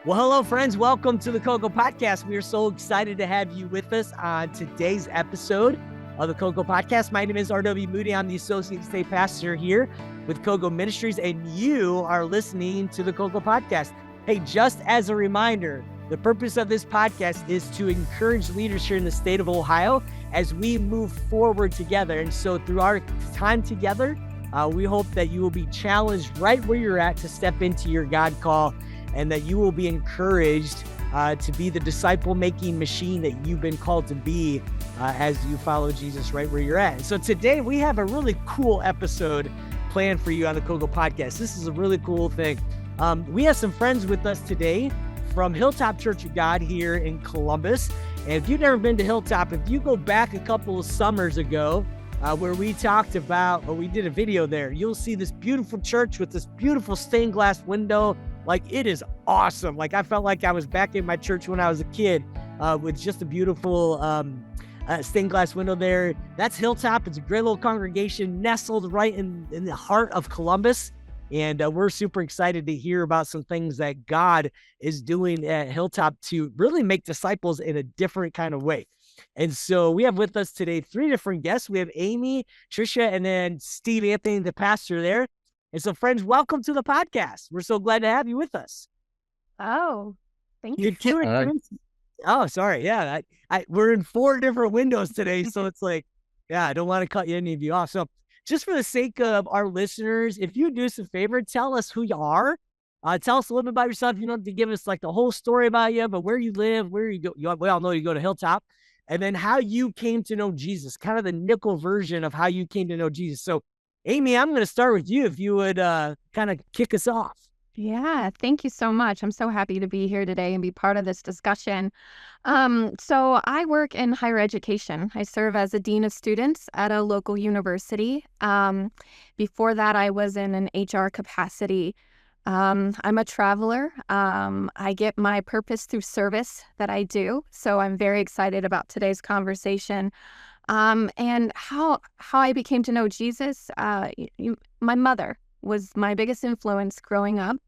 Well, hello, friends. Welcome to the COGO Podcast. We are so excited to have you with us on today's episode of the COGO Podcast. My name is R.W. Moody. I'm the Associate State Pastor here with COGO Ministries, and you are listening to the COGO Podcast. Hey, just as a reminder, the purpose of this podcast is to encourage leaders here in the state of Ohio as we move forward together. And so through our time together, we hope that you will be challenged right where you're at to step into your God call, and that you will be encouraged to be the disciple-making machine that you've been called to be as you follow Jesus right where you're at. And so today we have a really cool episode planned for you on the COGO Podcast. This is a really cool thing. We have some friends with us today from Hilltop Church of God here in Columbus. And if you've never been to Hilltop, if you go back a couple of summers ago, where we talked about, or we did a video there, you'll see this beautiful church with this beautiful stained glass window. Like, it is awesome. Like, I felt like I was back in my church when I was a kid with just a beautiful stained glass window there. That's Hilltop. It's a great little congregation nestled right in the heart of Columbus. And we're super excited to hear about some things that God is doing at Hilltop to really make disciples in a different kind of way. And so we have with us today 3 different guests. We have Amy, Tricia, and then Steve Anthony, the pastor there. And so, friends, welcome to the podcast. We're so glad to have you with us. Oh, thank you. Oh, sorry. Yeah, we're in 4 different windows today, so it's like, yeah, I don't want to cut any of you off. So just for the sake of our listeners, if you do us a favor, tell us who you are. Tell us a little bit about yourself. You don't have to give us like the whole story about you, but where you live, where you go. We all know you go to Hilltop. And then how you came to know Jesus, kind of the nickel version of how you came to know Jesus. So, Amy, I'm going to start with you if you would kind of kick us off. Yeah, thank you so much. I'm so happy to be here today and be part of this discussion. So I work in higher education. I serve as a dean of students at a local university. Before that, I was in an HR capacity. I'm a traveler. I get my purpose through service that I do. So I'm very excited about today's conversation. And how I became to know Jesus. My mother was my biggest influence growing up.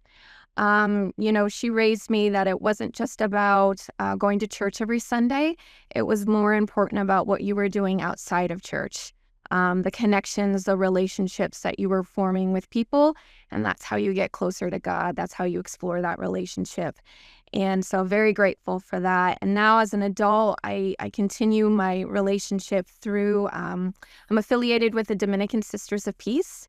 She raised me that it wasn't just about going to church every Sunday. It was more important about what you were doing outside of church. The connections, the relationships that you were forming with people, and that's how you get closer to God. That's how you explore that relationship. And so very grateful for that. And now as an adult, I continue my relationship through, I'm affiliated with the Dominican Sisters of Peace.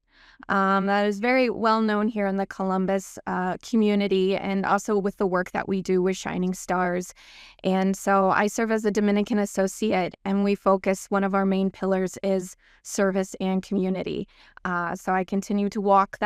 That is very well known here in the Columbus community, and also with the work that we do with Shining Stars. And so I serve as a Dominican associate, and we focus, one of our main pillars is service and community. So I continue to walk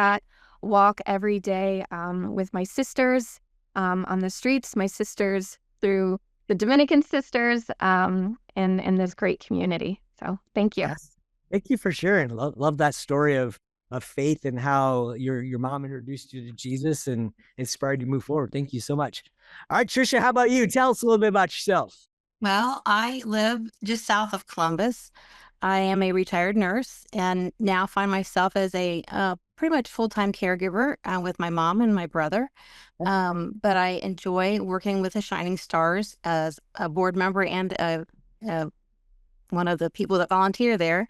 every day with my sisters on the streets, my sisters through the Dominican sisters, in this great community. So thank you. Yes. Thank you for sharing. Love that story of faith and how your mom introduced you to Jesus and inspired you to move forward. Thank you so much. All right, Tricia, how about you? Tell us a little bit about yourself. Well, I live just south of Columbus. I am a retired nurse and now find myself as a pretty much full-time caregiver with my mom and my brother. But I enjoy working with the Shining Stars as a board member and one of the people that volunteer there.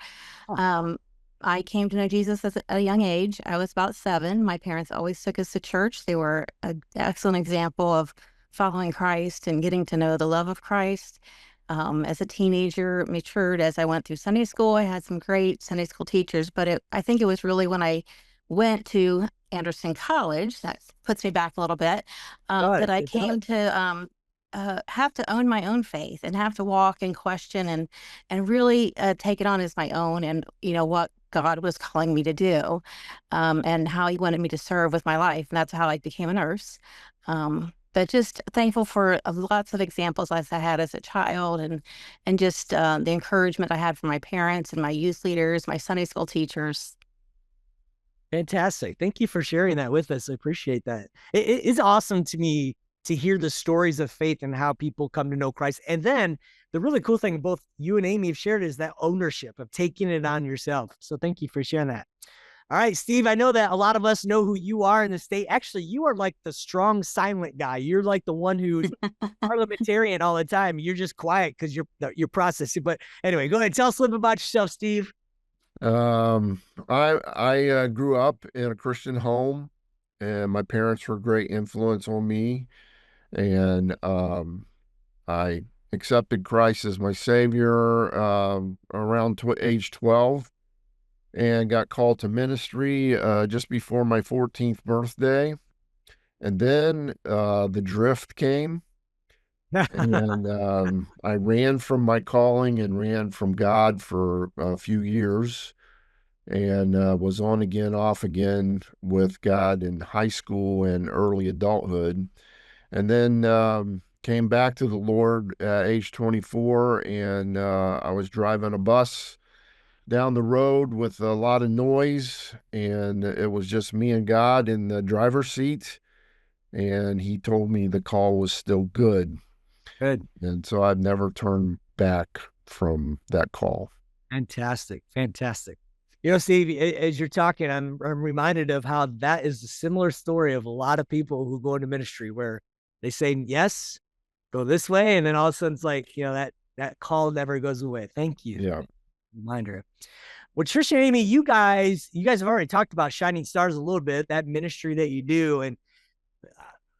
I came to know Jesus at a young age. I was about 7. My parents always took us to church. They were an excellent example of following Christ and getting to know the love of Christ. As a teenager, matured as I went through Sunday school. I had some great Sunday school teachers, but I think it was really when I went to Anderson College, that puts me back a little bit, that I came to have to own my own faith and have to walk and question and really take it on as my own, and what God was calling me to do, and how He wanted me to serve with my life. And that's how I became a nurse. But just thankful for lots of examples as I had as a child, and just the encouragement I had from my parents and my youth leaders, my Sunday school teachers. Fantastic. Thank you for sharing that with us. I appreciate that. It's awesome to me to hear the stories of faith and how people come to know Christ. And then the really cool thing both you and Amy have shared is that ownership of taking it on yourself. So thank you for sharing that. All right, Steve, I know that a lot of us know who you are in the state. Actually, you are like the strong, silent guy. You're like the one who's parliamentarian all the time. You're just quiet because you're processing. But anyway, go ahead. Tell us a little bit about yourself, Steve. I grew up in a Christian home, and my parents were a great influence on me. And I accepted Christ as my Savior around age 12, and got called to ministry just before my 14th birthday. And then the drift came, and I ran from my calling and ran from God for a few years, and was on again, off again with God in high school and early adulthood. And then came back to the Lord at age 24, and I was driving a bus down the road with a lot of noise, and it was just me and God in the driver's seat, and he told me the call was still good. Good. And so I've never turned back from that call. Fantastic. Fantastic. You know, Steve, as you're talking, I'm reminded of how that is a similar story of a lot of people who go into ministry where they say, yes, go this way. And then all of a sudden it's like, that call never goes away. Thank you. Yeah. Reminder. Well, Tricia and Amy, you guys have already talked about Shining Stars a little bit, that ministry that you do. And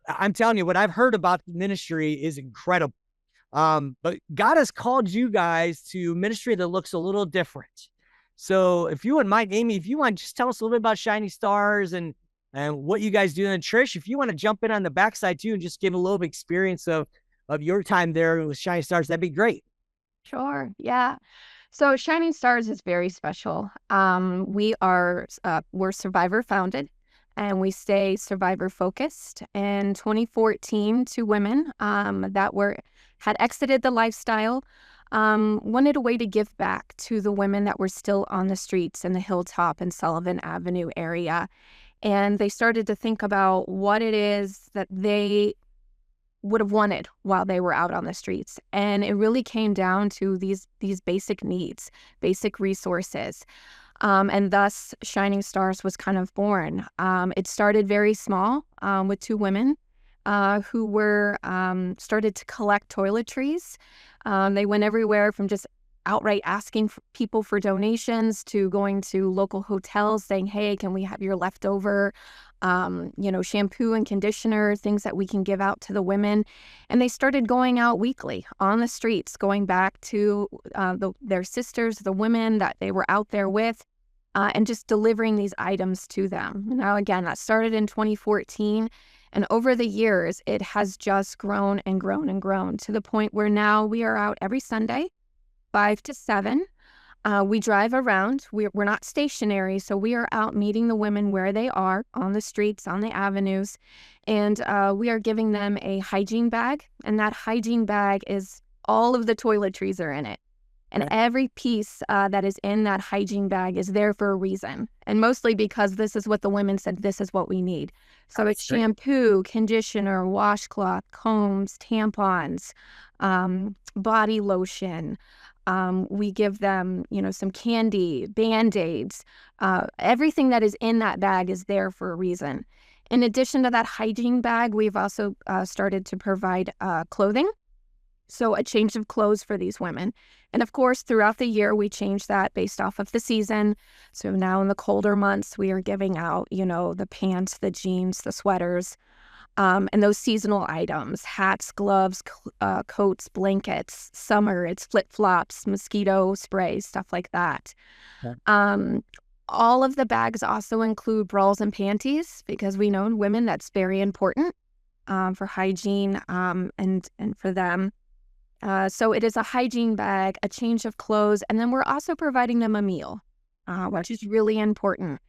I'm telling you, what I've heard about the ministry is incredible. But God has called you guys to ministry that looks a little different. So if you wouldn't mind, Amy, if you want, just tell us a little bit about Shining Stars and what you guys do. And Trish, if you want to jump in on the backside too and just give a little experience of your time there with Shining Stars, that'd be great. Sure. Yeah. So Shining Stars is very special. We're survivor founded, and we stay survivor focused. In 2014, two women had exited the lifestyle, wanted a way to give back to the women that were still on the streets in the Hilltop and Sullivan Avenue area. And they started to think about what it is that they would have wanted while they were out on the streets. And it really came down to these basic needs, basic resources. And thus Shining Stars was kind of born. It started very small with two women who were started to collect toiletries. They went everywhere from just outright asking people for donations to going to local hotels saying, hey, can we have your leftover shampoo and conditioner, things that we can give out to the women. And they started going out weekly on the streets, going back to their sisters, the women that they were out there with, and just delivering these items to them. Now, again, that started in 2014. And over the years, it has just grown and grown and grown to the point where now we are out every Sunday, 5 to 7. We drive around. We're not stationary, so we are out meeting the women where they are, on the streets, on the avenues, and we are giving them a hygiene bag, and that hygiene bag is all of the toiletries are in it. And every piece that is in that hygiene bag is there for a reason, and mostly because this is what the women said, this is what we need. So it's shampoo, conditioner, washcloth, combs, tampons, body lotion. We give them, some candy, Band-Aids. Everything that is in that bag is there for a reason. In addition to that hygiene bag, we've also started to provide clothing. So a change of clothes for these women. And of course, throughout the year, we change that based off of the season. So now in the colder months, we are giving out, the pants, the jeans, the sweaters, and those seasonal items, hats, gloves, coats, blankets. Summer, it's flip-flops, mosquito sprays, stuff like that. Okay. All of the bags also include bras and panties because we know in women that's very important for hygiene and for them. So it is a hygiene bag, a change of clothes, and then we're also providing them a meal, which is really important.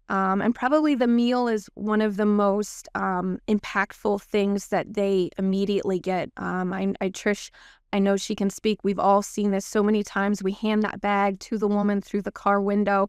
And probably the meal is one of the most impactful things that they immediately get. Trish, I know she can speak. We've all seen this so many times. We hand that bag to the woman through the car window,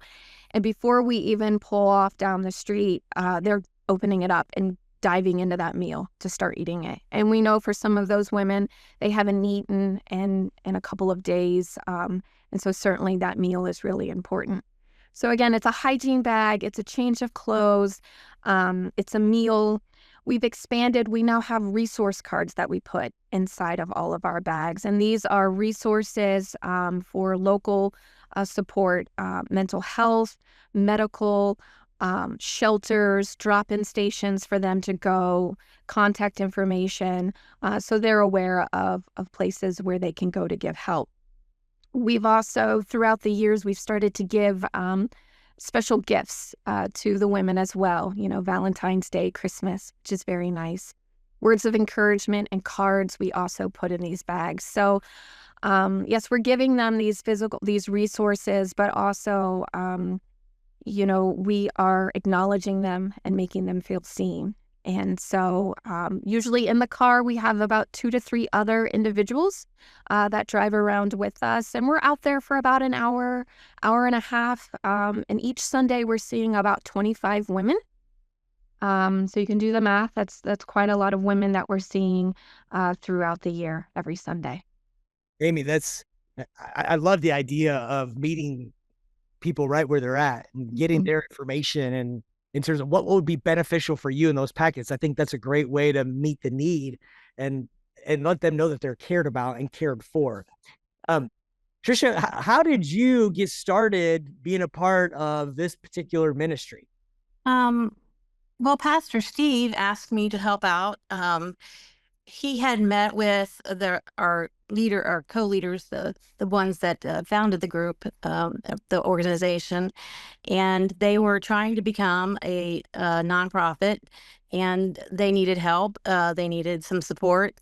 and before we even pull off down the street, they're opening it up and diving into that meal to start eating it. And we know for some of those women, they haven't eaten in a couple of days. And so certainly that meal is really important. So again, it's a hygiene bag, it's a change of clothes, it's a meal. We've expanded. We now have resource cards that we put inside of all of our bags. And these are resources for local support, mental health, medical, shelters, drop-in stations for them to go, contact information. So they're aware of places where they can go to give help. We've also, throughout the years, we've started to give special gifts to the women as well, Valentine's Day, Christmas, which is very nice. Words of encouragement and cards we also put in these bags. So yes, we're giving them these resources, but also, we are acknowledging them and making them feel seen. And so usually in the car, we have about 2 to 3 other individuals that drive around with us. And we're out there for about an hour, hour and a half. And each Sunday, we're seeing about 25 women. So you can do the math. That's quite a lot of women that we're seeing throughout the year, every Sunday. Amy, I love the idea of meeting people right where they're at and getting their information, and in terms of what would be beneficial for you in those packets. I think that's a great way to meet the need and let them know that they're cared about and cared for. Tricia, how did you get started being a part of this particular ministry? Well, Pastor Steve asked me to help out. He had met with our co-leaders, the ones that founded the group, the organization, and they were trying to become a nonprofit, and they needed help. They needed some support.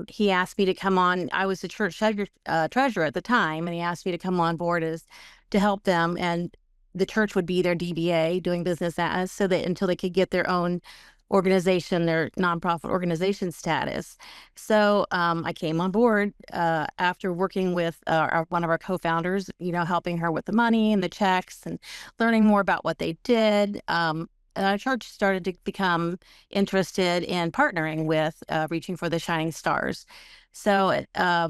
He asked me to come on. I was the church treasurer at the time, and he asked me to come on board to help them, and the church would be their DBA, doing business as, so that until they could get their own organization, their nonprofit organization status. So I came on board after working with one of our co-founders, helping her with the money and the checks and learning more about what they did. Our church started to become interested in partnering with Reaching for the Shining Stars. So a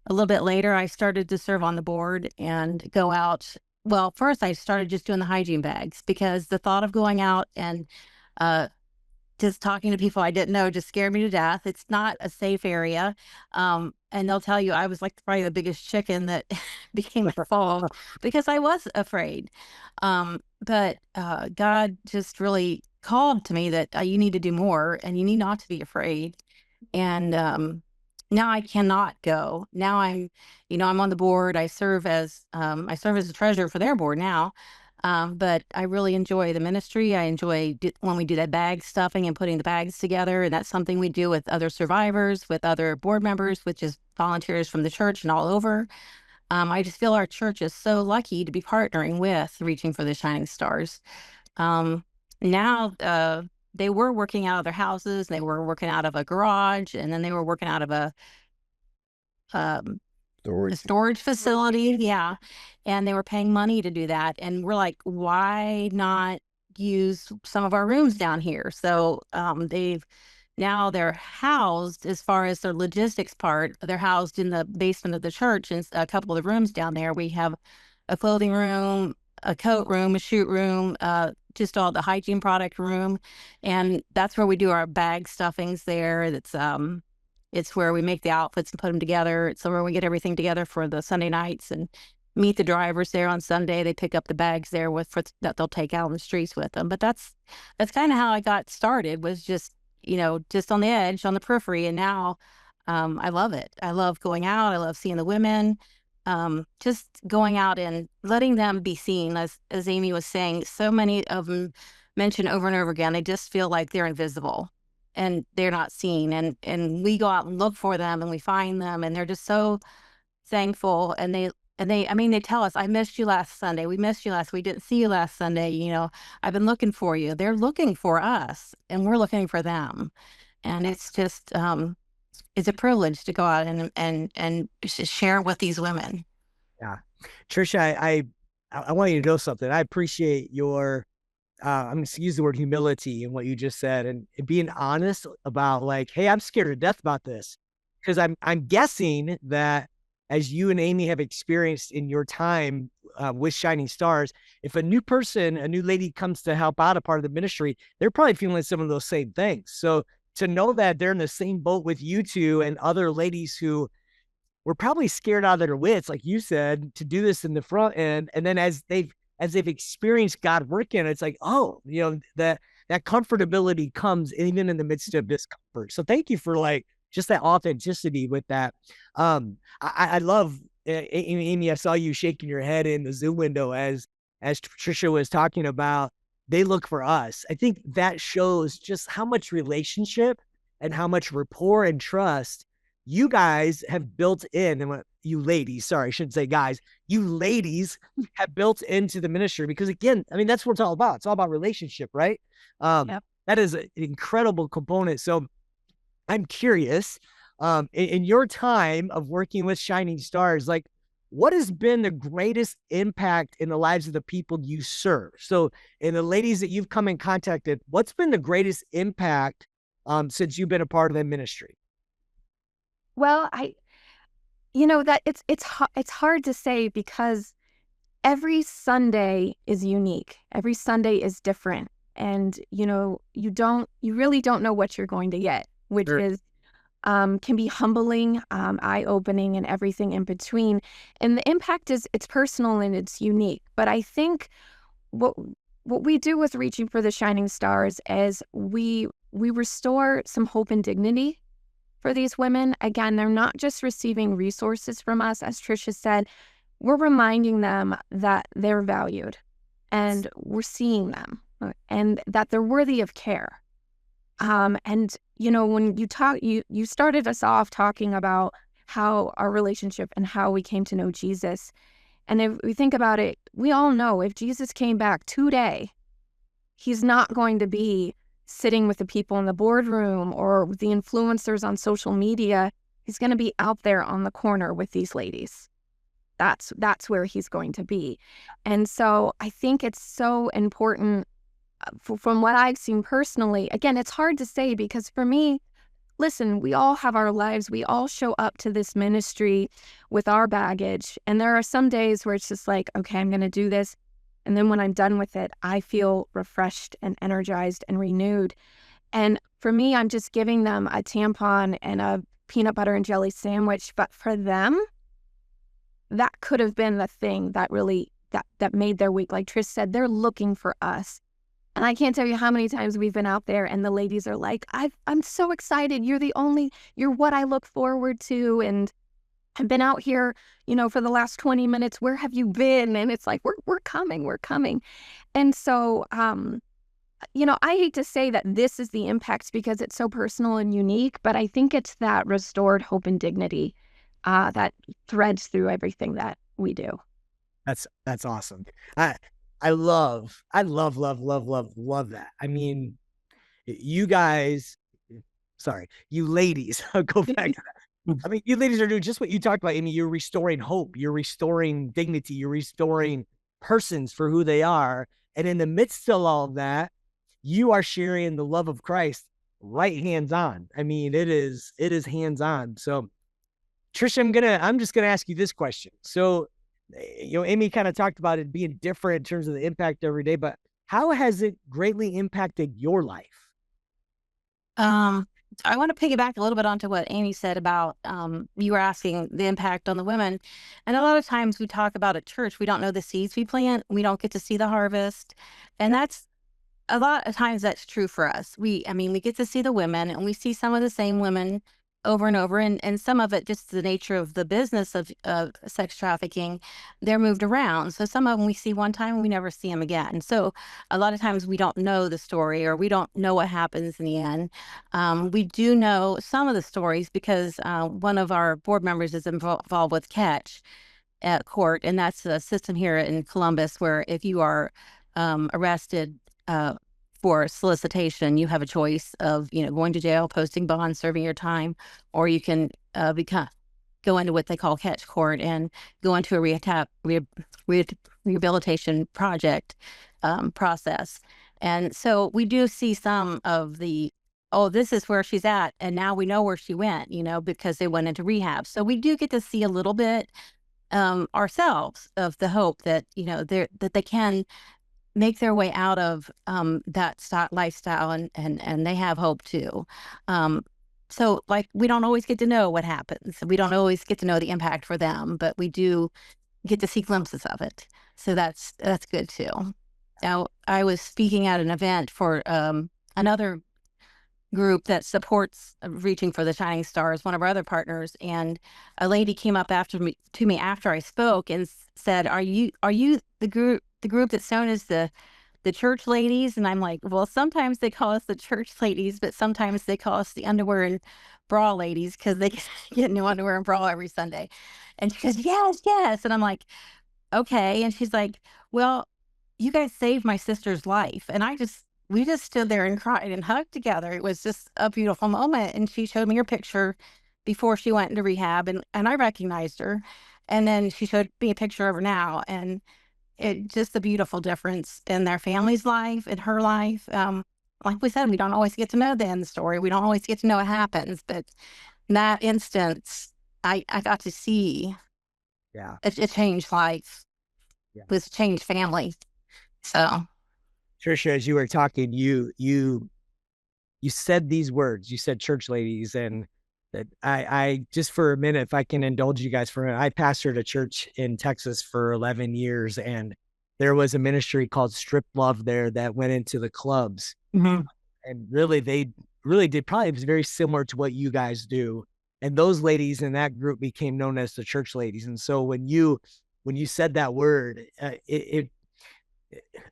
little bit later, I started to serve on the board and go out. Well, first I started just doing the hygiene bags, because the thought of going out and just talking to people I didn't know just scared me to death. It's not a safe area. And they'll tell you I was like probably the biggest chicken that became involved because I was afraid. But God just really called to me that you need to do more and you need not to be afraid. And now I cannot go. Now I'm on the board. I serve as the treasurer for their board now. But I really enjoy the ministry. I enjoy when we do that bag stuffing and putting the bags together. And that's something we do with other survivors, with other board members, which is volunteers from the church and all over. I just feel our church is so lucky to be partnering with Reaching for the Shining Stars. Now, they were working out of their houses. They were working out of a garage, and then they were working out of a storage facility. Yeah. And they were paying money to do that. And we're like, why not use some of our rooms down here? So they're housed, as far as their logistics part, they're housed in the basement of the church. And a couple of the rooms down there, we have a clothing room, a coat room, a shoot room, just all the hygiene product room. And that's where we do our bag stuffings there. It's where we make the outfits and put them together. It's where we get everything together for the Sunday nights and meet the drivers there on Sunday. They pick up the bags there that they'll take out on the streets with them. But that's kind of how I got started, was just on the edge, on the periphery. And now I love it. I love going out. I love seeing the women. Just going out and letting them be seen. As Amy was saying, so many of them mention over and over again, they just feel like they're invisible and they're not seen. And we go out and look for them and we find them, and they're just so thankful. And they tell us, I missed you last Sunday. We missed you we didn't see you last Sunday. I've been looking for you. They're looking for us and we're looking for them. And it's just, it's a privilege to go out and share with these women. Yeah. Tricia, I want you to know something. I appreciate your, I'm going to use the word humility in what you just said, and being honest about, like, hey, I'm scared to death about this. Because I'm guessing that as you and Amy have experienced in your time with Shining Stars, if a new lady comes to help out a part of the ministry, they're probably feeling some of those same things. So to know that they're in the same boat with you two and other ladies who were probably scared out of their wits, like you said, to do this in the front end. And then as they've experienced God working, it's like, oh, that comfortability comes even in the midst of discomfort. So thank you for like just that authenticity with that. I love, Amy, I saw you shaking your head in the Zoom window as Tricia was talking about, they look for us. I think that shows just how much relationship and how much rapport and trust you guys have built in, and you ladies, sorry, I shouldn't say guys, you ladies have built into the ministry, because again, I mean, that's what it's all about. It's all about relationship, right? Yep. That is an incredible component. So I'm curious, in your time of working with Shining Stars, like what has been the greatest impact in the lives of the people you serve? So in the ladies that you've come in contact with, what's been the greatest impact since you've been a part of the ministry? Well, that it's hard to say, because every Sunday is unique. Every Sunday is different. And, you really don't know what you're going to get, which Sure. is, can be humbling, eye-opening, and everything in between. And the impact it's personal and it's unique. But I think what we do with Reaching for the Shining Stars is we restore some hope and dignity for these women. Again, they're not just receiving resources from us, as Tricia said, we're reminding them that they're valued and we're seeing them and that they're worthy of care. And, when you started us off talking about how our relationship and how we came to know Jesus. And if we think about it, we all know if Jesus came back today, he's not going to be sitting with the people in the boardroom or with the influencers on social media. He's going to be out there on the corner with these ladies. That's where he's going to be. And so I think it's so important, from what I've seen personally. Again, it's hard to say, because for me, listen, we all have our lives. We all show up to this ministry with our baggage. And there are some days where it's just like, okay, I'm going to do this. And then when I'm done with it, I feel refreshed and energized and renewed. And for me, I'm just giving them a tampon and a peanut butter and jelly sandwich. But for them, that could have been the thing that really, that made their week. Like Trish said, they're looking for us. And I can't tell you how many times we've been out there and the ladies are like, I'm so excited. You're what I look forward to. And I've been out here, for the last 20 minutes. Where have you been? And it's like, we're coming. And so, I hate to say that this is the impact because it's so personal and unique, but I think it's that restored hope and dignity that threads through everything that we do. That's awesome. I love that. I mean, you guys, you ladies, I'll go back to that. I mean, you ladies are doing just what you talked about, Amy. You're restoring hope. You're restoring dignity. You're restoring persons for who they are. And in the midst of all of that, you are sharing the love of Christ right hands-on. I mean, it is hands-on. So, Tricia, I'm just gonna ask you this question. So, Amy kind of talked about it being different in terms of the impact every day, but how has it greatly impacted your life? I want to piggyback a little bit onto what Amy said about, you were asking the impact on the women. And a lot of times we talk about at church, we don't know the seeds we plant. We don't get to see the harvest. And that's a lot of times that's true for us. We get to see the women, and we see some of the same women over and over. And some of it, just the nature of the business of sex trafficking, they're moved around. So some of them we see one time and we never see them again. So a lot of times we don't know the story, or we don't know what happens in the end. We do know some of the stories because one of our board members is involved with Catch at court. And that's a system here in Columbus where if you are arrested for solicitation, you have a choice of, going to jail, posting bond, serving your time, or you can go into what they call catch court and go into a rehabilitation project process. And so we do see some of the, this is where she's at, and now we know where she went, because they went into rehab. So we do get to see a little bit ourselves of the hope that, that they can make their way out of that lifestyle, and they have hope too. So like, we don't always get to know what happens. We don't always get to know the impact for them, but we do get to see glimpses of it. So that's good too. Now, I was speaking at an event for another group that supports Reaching for the Shining Stars, one of our other partners, and a lady came up to me after I spoke and said, "Are you the group that's known as the church ladies?" And I'm like, "Well, sometimes they call us the church ladies, but sometimes they call us the underwear and bra ladies, because they get new underwear and bra every Sunday." And she goes, "Yes, yes." And I'm like, "Okay." And she's like, "Well, you guys saved my sister's life." And we just stood there and cried and hugged together. It was just a beautiful moment. And she showed me her picture before she went into rehab, and I recognized her. And then she showed me a picture of her now, and it just a beautiful difference in their family's life, in her life. Like we said, we don't always get to know the end story. We don't always get to know what happens, but in that instance, I got to see it changed life. Yeah. It was changed family. So, Tricia, as you were talking, you said these words. You said church ladies, and that I just for a minute, if I can indulge you guys for a minute, I pastored a church in Texas for 11 years, and there was a ministry called Strip Love there that went into the clubs, and really they really did probably was very similar to what you guys do. And those ladies in that group became known as the church ladies. And so when you said that word,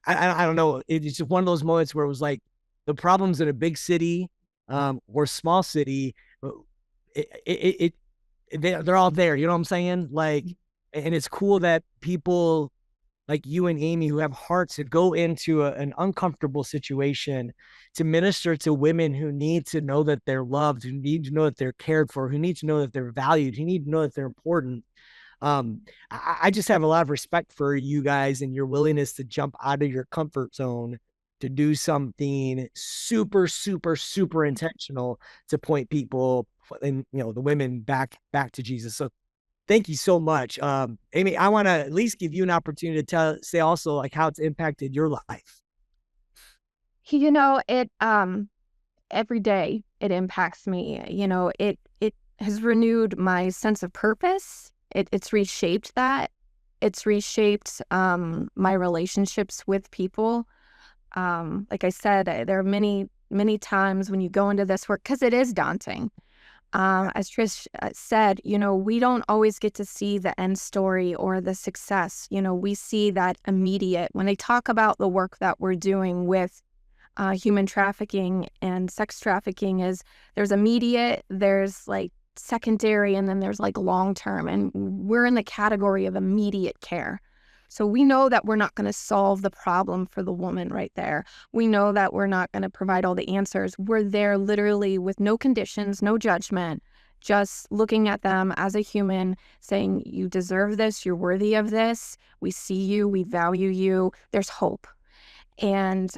I don't know. It's just one of those moments where it was like the problems in a big city or small city, they're all there. You know what I'm saying? Like, and it's cool that people like you and Amy who have hearts to go into an uncomfortable situation to minister to women who need to know that they're loved, who need to know that they're cared for, who need to know that they're valued, who need to know that they're important. I just have a lot of respect for you guys and your willingness to jump out of your comfort zone to do something super, super, super intentional to point people and the women back to Jesus. So thank you so much. Amy, I want to at least give you an opportunity to say also like how it's impacted your life. It every day it impacts me. It has renewed my sense of purpose. It's reshaped that. It's reshaped my relationships with people. Like I said, there are many, many times when you go into this work, because it is daunting. As Trish said, we don't always get to see the end story or the success. We see that immediate. When they talk about the work that we're doing with human trafficking and sex trafficking, is there's immediate, there's like secondary, and then there's like long-term, and we're in the category of immediate care. So we know that we're not going to solve the problem for the woman right there. We know that we're not going to provide all the answers. We're there literally with no conditions, no judgment, just looking at them as a human, saying, you deserve this, you're worthy of this, we see you, we value you, there's hope. And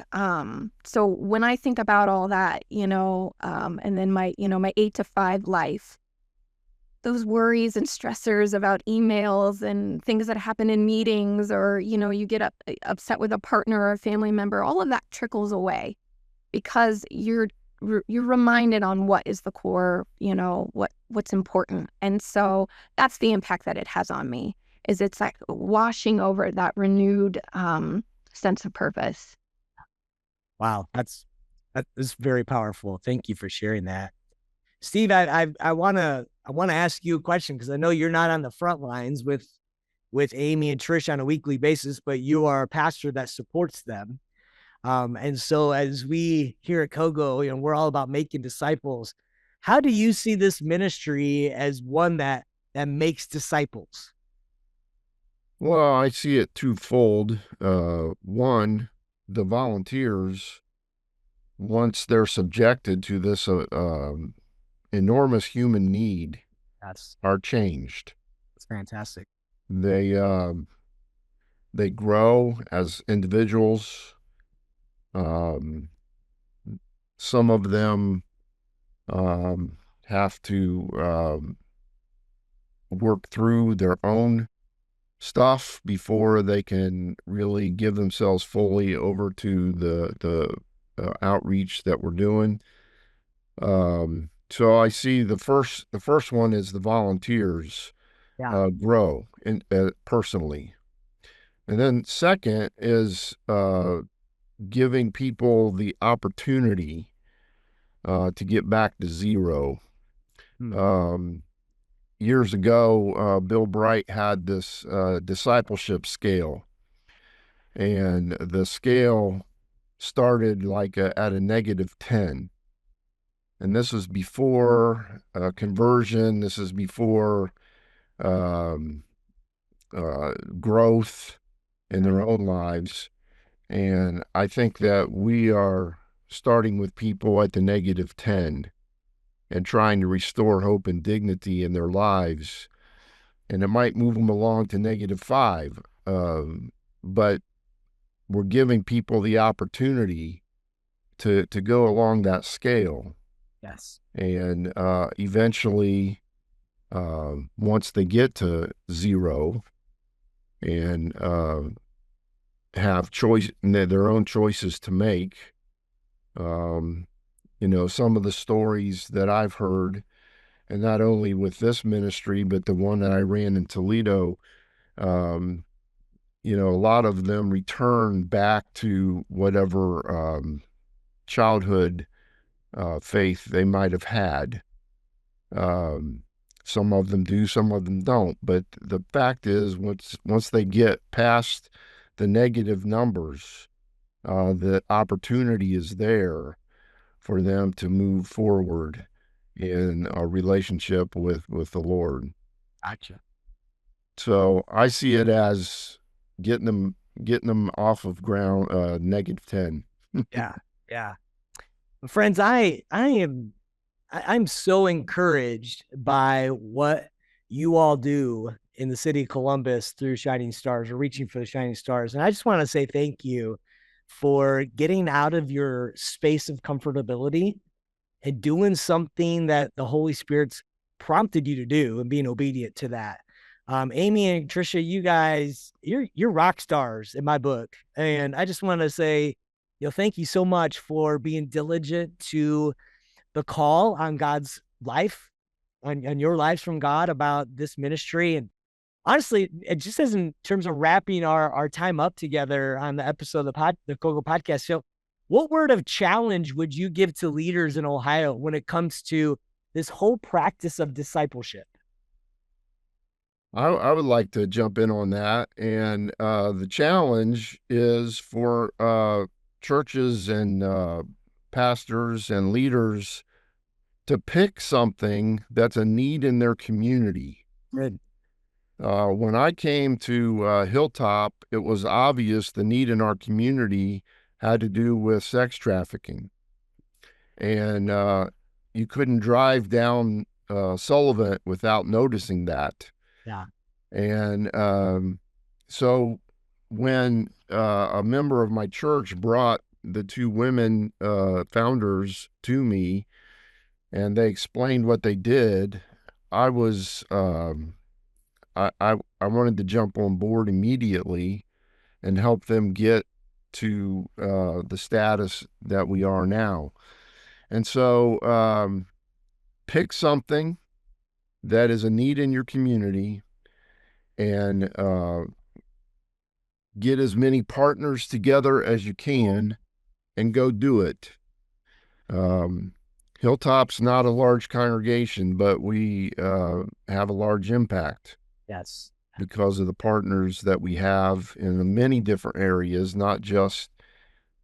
so when I think about all that, and then my 8 to 5 life, those worries and stressors about emails and things that happen in meetings, or, you get upset with a partner or a family member, all of that trickles away because you're reminded on what is the core, what's important. And so that's the impact that it has on me, is it's like washing over that renewed sense of purpose. Wow. That is very powerful. Thank you for sharing that. Steve, I want to ask you a question, because I know you're not on the front lines with Amy and Trish on a weekly basis, but you are a pastor that supports them. And so as we here at COGO, we're all about making disciples. How do you see this ministry as one that makes disciples? Well, I see it twofold. One, the volunteers, once they're subjected to this enormous human need, are changed. That's fantastic. They grow as individuals. Some of them have to work through their own stuff before they can really give themselves fully over to the outreach that we're doing. So I see the first one is the volunteers grow personally, and then second is giving people the opportunity to get back to zero. Years ago, Bill Bright had this discipleship scale, and the scale started like at a -10. And this is before conversion. This is before um, growth in their own lives. And I think that we are starting with people at the -10 and trying to restore hope and dignity in their lives. And it might move them along to -5. But we're giving people the opportunity to go along that scale. Yes. And eventually, once they get to 0 and have their own choices to make, some of the stories that I've heard, and not only with this ministry, but the one that I ran in Toledo, a lot of them return back to whatever childhood faith they might have had. Some of them do, some of them don't. But the fact is, once they get past the negative numbers, the opportunity is there for them to move forward in a relationship with the Lord. Gotcha. So I see it as getting them off of ground, -10. Yeah. Friends, I'm so encouraged by what you all do in the city of Columbus through Shining Stars, or reaching for the Shining Stars. And I just want to say thank you for getting out of your space of comfortability and doing something that the Holy Spirit's prompted you to do and being obedient to that. Amy and Tricia, you guys, you're rock stars in my book. And I just want to say, thank you so much for being diligent to the call on God's life, on your lives from God about this ministry. And honestly, it just as in terms of wrapping our time up together on the episode of the COGO Podcast show, what word of challenge would you give to leaders in Ohio when it comes to this whole practice of discipleship? I would like to jump in on that. And the challenge is for churches and pastors and leaders to pick something that's a need in their community. Good. When I came to Hilltop, it was obvious the need in our community had to do with sex trafficking. And you couldn't drive down Sullivan without noticing that. Yeah. And so when a member of my church brought the two women founders to me, and they explained what they did, I was I wanted to jump on board immediately and help them get to the status that we are now. And so pick something that is a need in your community, and get as many partners together as you can and go do it. Hilltop's not a large congregation, but we have a large impact. Yes. Because of the partners that we have in many different areas, not just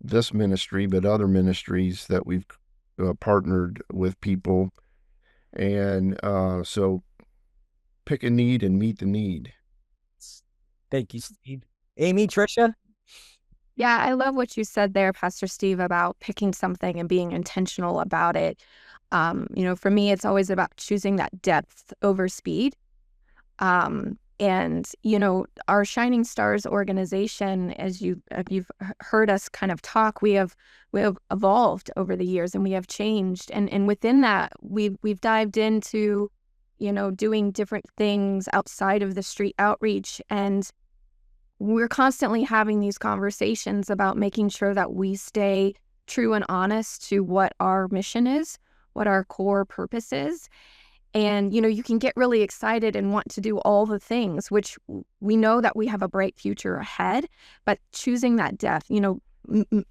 this ministry, but other ministries that we've partnered with people. And so pick a need and meet the need. Thank you, Steve. Amy, Tricia? Yeah, I love what you said there, Pastor Steve, about picking something and being intentional about it. For me, it's always about choosing that depth over speed. And our Shining Stars organization, as you've heard us kind of talk, we have evolved over the years, and we have changed. And within that, we've dived into doing different things outside of the street outreach. And we're constantly having these conversations about making sure that we stay true and honest to what our mission is, what our core purpose is. And, you can get really excited and want to do all the things, which we know that we have a bright future ahead, but choosing that depth,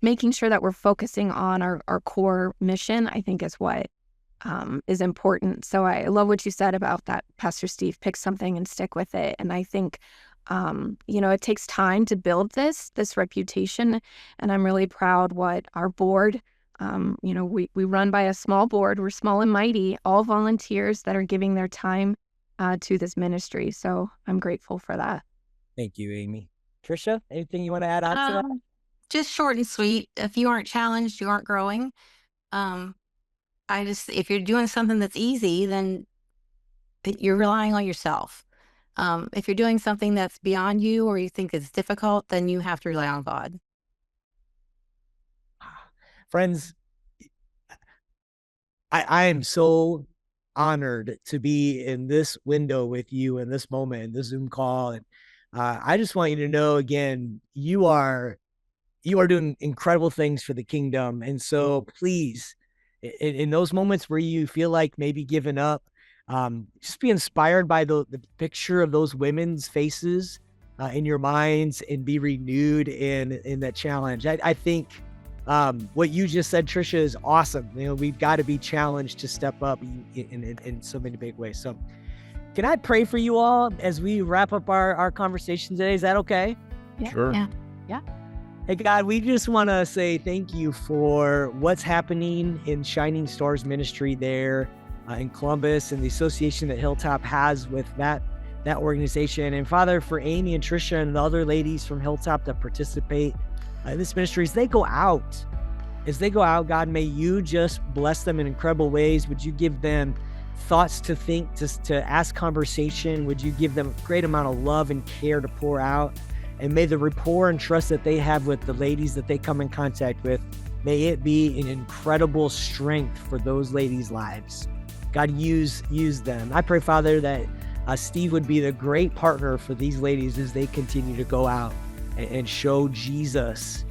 making sure that we're focusing on our core mission, I think is what is important. So I love what you said about that, Pastor Steve, pick something and stick with it. And I think, it takes time to build this reputation. And I'm really proud what our board, we run by a small board. We're small and mighty, all volunteers that are giving their time to this ministry. So I'm grateful for that. Thank you, Amy. Tricia, anything you want to add on to that? Just short and sweet. If you aren't challenged, you aren't growing. If you're doing something that's easy, then you're relying on yourself. If you're doing something that's beyond you or you think it's difficult, then you have to rely on God. Friends, I am so honored to be in this window with you in this moment, in this Zoom call. And I just want you to know, again, you are doing incredible things for the kingdom. And so please, in those moments where you feel like maybe giving up, just be inspired by the picture of those women's faces in your minds and be renewed in that challenge. I think what you just said, Tricia, is awesome. We've got to be challenged to step up in so many big ways. So can I pray for you all as we wrap up our conversation today? Is that okay? Yeah. Sure. Yeah. Hey, God, we just want to say thank you for what's happening in Shining Stars Ministry there in Columbus and the association that Hilltop has with that organization. And Father, for Amy and Tricia and the other ladies from Hilltop that participate in this ministry, as they go out, God, may you just bless them in incredible ways. Would you give them thoughts to think, to ask conversation? Would you give them a great amount of love and care to pour out? And may the rapport and trust that they have with the ladies that they come in contact with, may it be an incredible strength for those ladies' lives. God, use them. I pray, Father, that Steve would be the great partner for these ladies as they continue to go out and show Jesus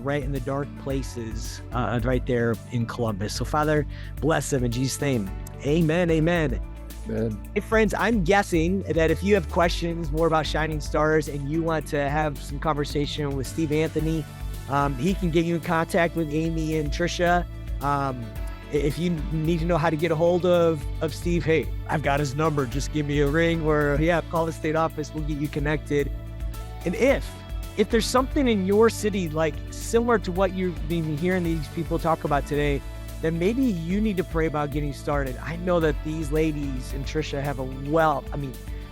right in the dark places right there in Columbus. So, Father, bless them in Jesus' name. Amen. Amen. Hey, friends, I'm guessing that if you have questions more about Shining Stars and you want to have some conversation with Steve Anthony, he can get you in contact with Amy and Tricia. If you need to know how to get a hold of Steve, hey, I've got his number. Just give me a ring or call the state office. We'll get you connected. And if there's something in your city, like similar to what you've been hearing these people talk about today, then maybe you need to pray about getting started. I know that these ladies and Tricia have a wealth.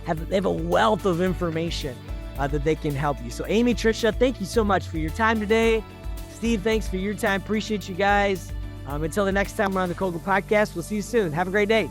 They have a wealth of information that they can help you. So Amy, Tricia, thank you so much for your time today. Steve, thanks for your time. Appreciate you guys. Until the next time we're on the COGO Podcast, we'll see you soon. Have a great day.